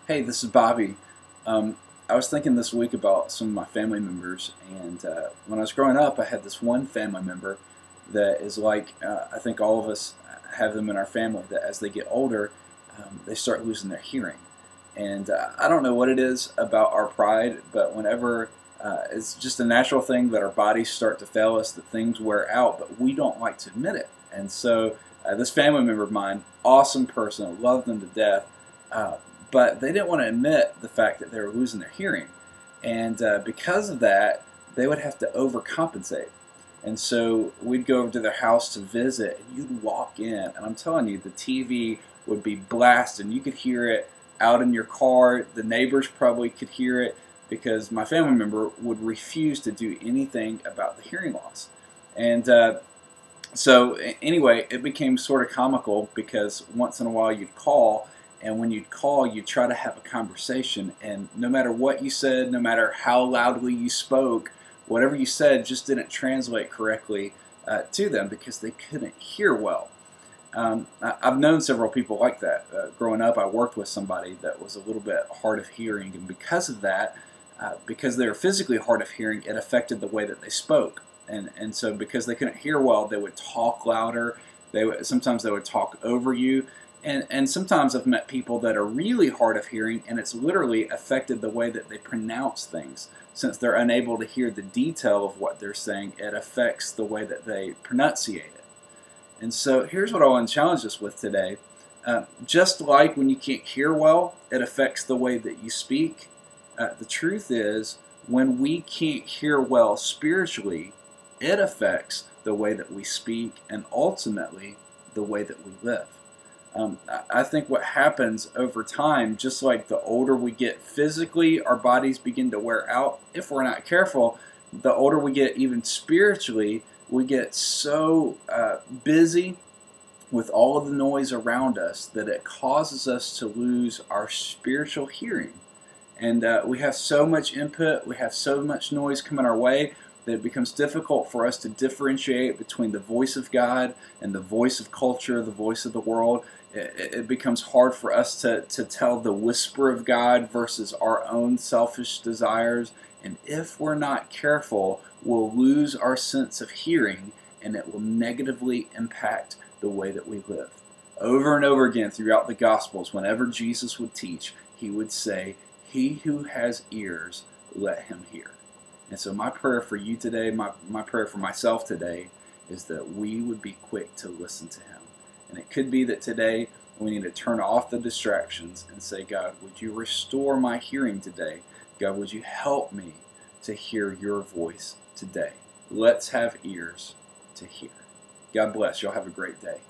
Hey, this is Bobby. I was thinking this week about some of my family members, and when I was growing up, I had this one family member that is like I think all of us have them in our family. That as they get older, they start losing their hearing, and I don't know what it is about our pride, but whenever it's just a natural thing that our bodies start to fail us, that things wear out, but we don't like to admit it. And so this family member of mine, awesome person, loved them to death. Uh, but they didn't want to admit the fact that they were losing their hearing. And because of that, they would have to overcompensate. And so we'd go over to their house to visit, and you'd walk in, and I'm telling you, the TV would be blasting. You could hear it out in your car. The neighbors probably could hear it because my family member would refuse to do anything about the hearing loss. And anyway, it became sort of comical because once in a while you'd call, and when you'd call, you'd try to have a conversation, and no matter what you said, no matter how loudly you spoke, whatever you said just didn't translate correctly to them because they couldn't hear well. I've known several people like that. Growing up, I worked with somebody that was a little bit hard of hearing, and because of that, because they were physically hard of hearing, it affected the way that they spoke. And so because they couldn't hear well, they would talk louder. Sometimes they would talk over you. And sometimes I've met people that are really hard of hearing, and it's literally affected the way that they pronounce things. Since they're unable to hear the detail of what they're saying, it affects the way that they pronunciate it. And so here's what I want to challenge us with today. Just like when you can't hear well, it affects the way that you speak. The truth is, when we can't hear well spiritually, it affects the way that we speak and ultimately the way that we live. I think what happens over time, just like the older we get physically, our bodies begin to wear out. If we're not careful, the older we get, even spiritually, we get so busy with all of the noise around us that it causes us to lose our spiritual hearing. And we have so much input, we have so much noise coming our way that it becomes difficult for us to differentiate between the voice of God and the voice of culture, the voice of the world. It becomes hard for us to tell the whisper of God versus our own selfish desires. And if we're not careful, we'll lose our sense of hearing, and it will negatively impact the way that we live. Over and over again throughout the Gospels, whenever Jesus would teach, he would say, "He who has ears, let him hear." And so my prayer for you today, my prayer for myself today, is that we would be quick to listen to him. And it could be that today we need to turn off the distractions and say, "God, would you restore my hearing today? God, would you help me to hear your voice today?" Let's have ears to hear. God bless. Y'all have a great day.